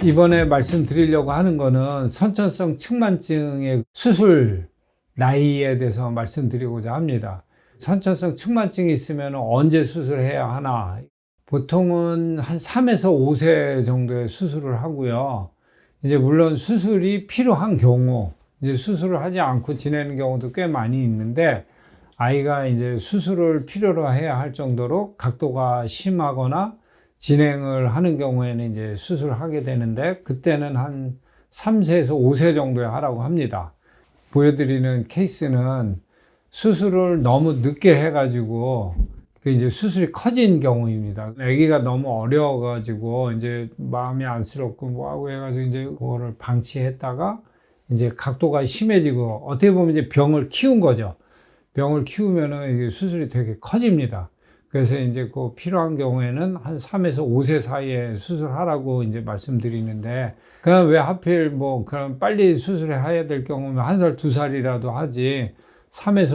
이번에 말씀드리려고 하는 거는 선천성 측만증의 수술 나이에 대해서 말씀드리고자 합니다. 선천성 측만증이 있으면 언제 수술해야 하나? 보통은 한 3에서 5세 정도의 수술을 하고요. 이제 물론 수술이 필요한 경우, 이제 수술을 하지 않고 지내는 경우도 꽤 많이 있는데, 아이가 이제 수술을 필요로 해야 할 정도로 각도가 심하거나 진행을 하는 경우에는 이제 수술을 하게 되는데, 그때는 한 3세에서 5세 정도에 하라고 합니다. 보여드리는 케이스는 수술을 너무 늦게 해가지고 이제 수술이 커진 경우입니다. 아기가 너무 어려워가지고 이제 마음이 안쓰럽고 뭐하고 해가지고 이제 그거를 방치했다가 이제 각도가 심해지고 어떻게 보면 이제 병을 키운 거죠. 병을 키우면은 이게 수술이 되게 커집니다. 그래서 이제 그 필요한 경우에는 한 3에서 5세 사이에 수술하라고 이제 말씀드리는데, 그냥 왜 하필 뭐 그럼 빨리 수술해야 될 경우면 1살, 2살이라도 하지 3에서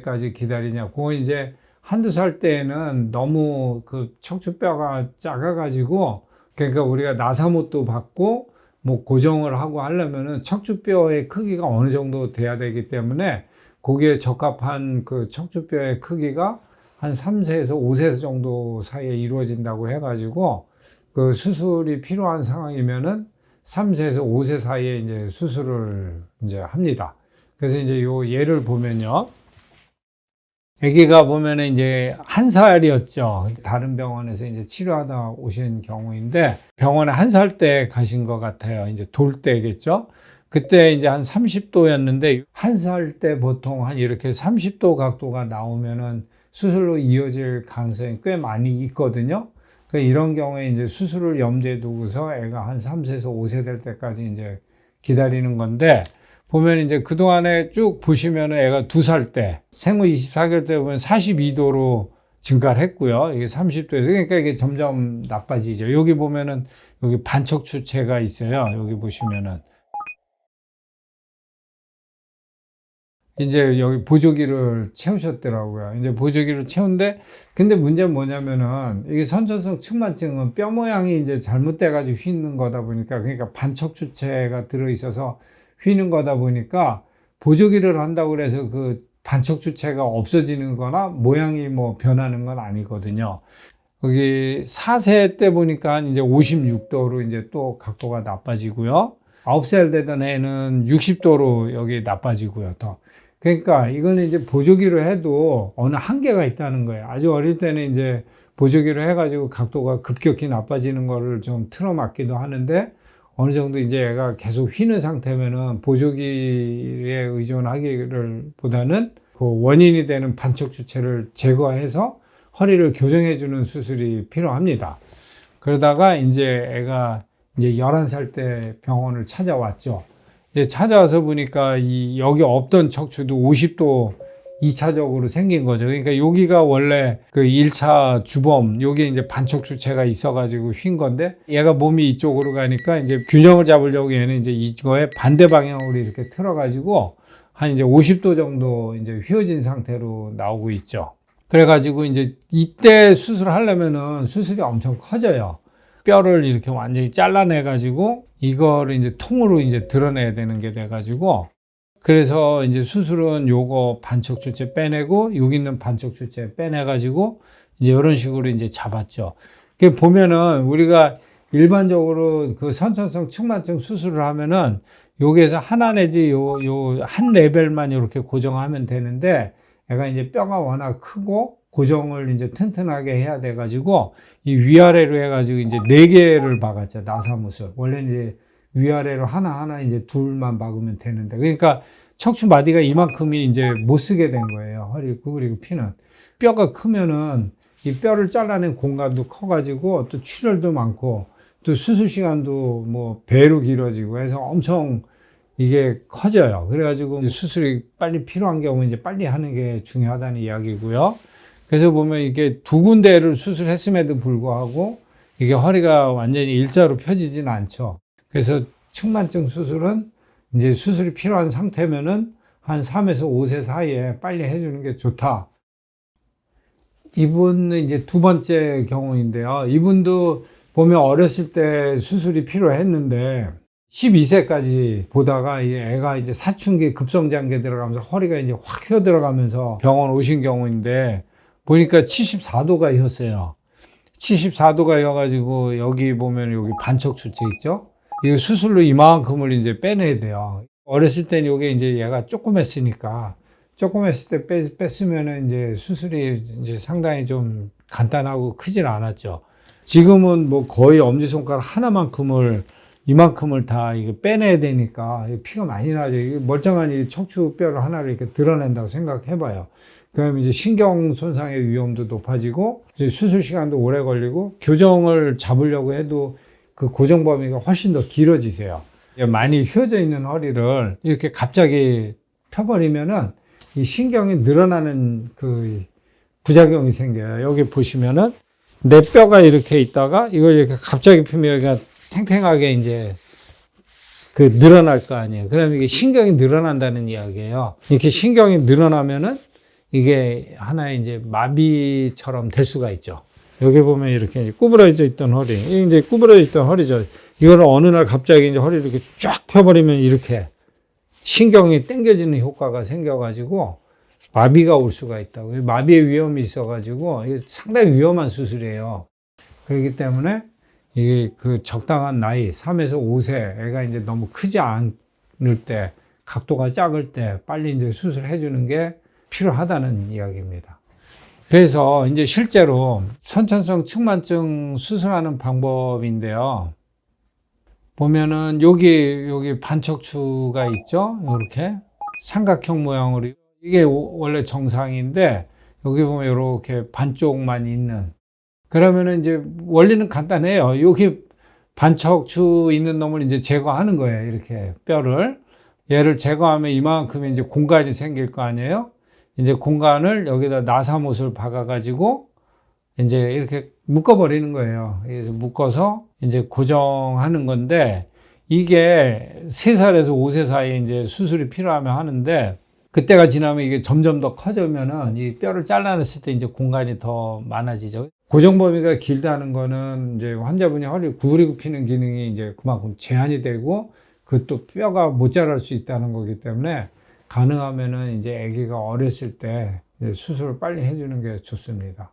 5세까지 기다리냐. 그건 이제 한두 살 때에는 너무 그 척추뼈가 작아가지고, 그러니까 우리가 나사못도 받고 뭐 고정을 하고 하려면은 척추뼈의 크기가 어느 정도 돼야 되기 때문에 거기에 적합한 그 척추뼈의 크기가 한 3세에서 5세 정도 사이에 이루어진다고 해가지고, 그 수술이 필요한 상황이면은 3세에서 5세 사이에 이제 수술을 이제 합니다. 그래서 이제 요 예를 보면요. 아기가 보면은 이제 1살이었죠. 다른 병원에서 이제 치료하다 오신 경우인데, 병원에 1살 때 가신 것 같아요. 이제 돌 때겠죠. 그때 이제 한 30도였는데, 1살 때 보통 한 이렇게 30도 각도가 나오면은 수술로 이어질 가능성이 꽤 많이 있거든요. 이런 경우에 이제 수술을 염두에 두고서 애가 한 3세에서 5세 될 때까지 이제 기다리는 건데, 보면 이제 그동안에 쭉 보시면은 애가 2살 때, 생후 24개월 때 보면 42도로 증가를 했고요. 이게 30도에서, 그러니까 이게 점점 나빠지죠. 여기 보면은 여기 반척추체가 있어요. 여기 보시면은. 이제 여기 보조기를 채우셨더라고요. 이제 보조기를 채운데, 근데 문제는 뭐냐면은, 이게 선천성 측만증은 뼈 모양이 이제 잘못돼가지고 휘는 거다 보니까, 그러니까 반척추체가 들어있어서 휘는 거다 보니까, 보조기를 한다고 해서 그 반척추체가 없어지는 거나 모양이 뭐 변하는 건 아니거든요. 거기 4세 때 보니까 이제 56도로 이제 또 각도가 나빠지고요. 9살 되던 애는 60도로 여기 나빠지고요, 더. 그러니까 이거는 이제 보조기로 해도 어느 한계가 있다는 거예요. 아주 어릴 때는 이제 보조기로 해가지고 각도가 급격히 나빠지는 거를 좀 틀어막기도 하는데, 어느 정도 이제 애가 계속 휘는 상태면은 보조기에 의존하기를 보다는 그 원인이 되는 반척추체를 제거해서 허리를 교정해주는 수술이 필요합니다. 그러다가 이제 애가 이제 11살 때 병원을 찾아왔죠. 이제 찾아와서 보니까 여기 없던 척추도 50도 2차적으로 생긴 거죠. 그러니까 여기가 원래 그 1차 주범, 여기 이제 반척추체가 있어가지고 휜 건데, 얘가 몸이 이쪽으로 가니까 이제 균형을 잡으려고 얘는 이제 이거에 반대 방향으로 이렇게 틀어가지고 한 이제 50도 정도 이제 휘어진 상태로 나오고 있죠. 그래가지고 이제 이때 수술하려면은 수술이 엄청 커져요. 뼈를 이렇게 완전히 잘라내가지고 이거를 이제 통으로 이제 드러내야 되는 게 돼가지고, 그래서 이제 수술은 요거 반척추체 빼내고 여기 있는 반척추체 빼내가지고 이제 이런 식으로 이제 잡았죠. 그 보면은 우리가 일반적으로 그 선천성 측만증 수술을 하면은 여기에서 하나 내지 요 한 레벨만 이렇게 고정하면 되는데, 얘가 이제 뼈가 워낙 크고 고정을 이제 튼튼하게 해야 돼가지고 이 위아래로 해가지고 이제 4개를 박았죠. 나사못을. 원래 이제 위아래로 하나하나 이제 둘만 박으면 되는데, 그러니까 척추 마디가 이만큼이 이제 못 쓰게 된 거예요. 허리 구부리고 피는. 뼈가 크면은 이 뼈를 잘라낸 공간도 커가지고 또 출혈도 많고 또 수술 시간도 뭐 배로 길어지고 해서 엄청 이게 커져요. 그래가지고 수술이 빨리 필요한 경우 이제 빨리 하는 게 중요하다는 이야기고요. 그래서 보면 이게 2군데를 수술했음에도 불구하고 이게 허리가 완전히 일자로 펴지진 않죠. 그래서 측만증 수술은 이제 수술이 필요한 상태면은 한 3에서 5세 사이에 빨리 해주는 게 좋다. 이분은 이제 두 번째 경우인데요. 이분도 보면 어렸을 때 수술이 필요했는데 12세까지 보다가 이 애가 이제 사춘기 급성장기 들어가면서 허리가 이제 확 휘어 들어가면서 병원 오신 경우인데 보니까 74도가 휘었어요. 74도가 휘어가지고 여기 보면 여기 반척 주체 있죠? 이 수술로 이만큼을 이제 빼내야 돼요. 어렸을 때는 이게 이제 얘가 조그맸으니까 조그맸을 때 뺐으면은 이제 수술이 이제 상당히 좀 간단하고 크진 않았죠. 지금은 뭐 거의 엄지손가락 하나만큼을 이만큼을 다 이게 빼내야 되니까 피가 많이 나죠. 이게 멀쩡한 이 척추뼈를 하나를 이렇게 드러낸다고 생각해봐요. 그럼 이제 신경 손상의 위험도 높아지고 이제 수술 시간도 오래 걸리고 교정을 잡으려고 해도 그 고정 범위가 훨씬 더 길어지세요. 많이 휘어져 있는 허리를 이렇게 갑자기 펴버리면은 이 신경이 늘어나는 그 부작용이 생겨요. 여기 보시면은 내 뼈가 이렇게 있다가 이걸 이렇게 갑자기 펴면 여기가 탱탱하게 이제 그 늘어날 거 아니에요. 그러면 이게 신경이 늘어난다는 이야기예요. 이렇게 신경이 늘어나면은 이게 하나의 이제 마비처럼 될 수가 있죠. 여기 보면 이렇게 이제 구부러져 있던 허리, 이게 이제 구부러져 있던 허리죠. 이거를 어느 날 갑자기 이제 허리를 이렇게 쫙 펴버리면 이렇게 신경이 당겨지는 효과가 생겨가지고 마비가 올 수가 있다고. 마비의 위험이 있어가지고 이게 상당히 위험한 수술이에요. 그렇기 때문에 이게 그 적당한 나이 3에서 5세 애가 이제 너무 크지 않을 때, 각도가 작을 때 빨리 이제 수술해 주는 게 필요하다는 이야기입니다. 그래서 이제 실제로 선천성 측만증 수술하는 방법인데요. 보면은 여기 반척추가 있죠. 이렇게 삼각형 모양으로 이게 원래 정상인데 여기 보면 이렇게 반쪽만 있는. 그러면은 이제 원리는 간단해요. 여기 반척추 있는 놈을 이제 제거하는 거예요. 이렇게 뼈를. 얘를 제거하면 이만큼 이제 공간이 생길 거 아니에요? 이제 공간을 여기다 나사못을 박아가지고 이제 이렇게 묶어버리는 거예요. 그래서 묶어서 이제 고정하는 건데 이게 3살에서 5세 사이에 이제 수술이 필요하면 하는데 그때가 지나면 이게 점점 더 커지면은 이 뼈를 잘라냈을 때 이제 공간이 더 많아지죠. 고정 범위가 길다는 거는 이제 환자분이 허리를 구부리고 피는 기능이 이제 그만큼 제한이 되고 그 또 뼈가 못 자랄 수 있다는 거기 때문에 가능하면은 이제 아기가 어렸을 때 수술을 빨리 해주는 게 좋습니다.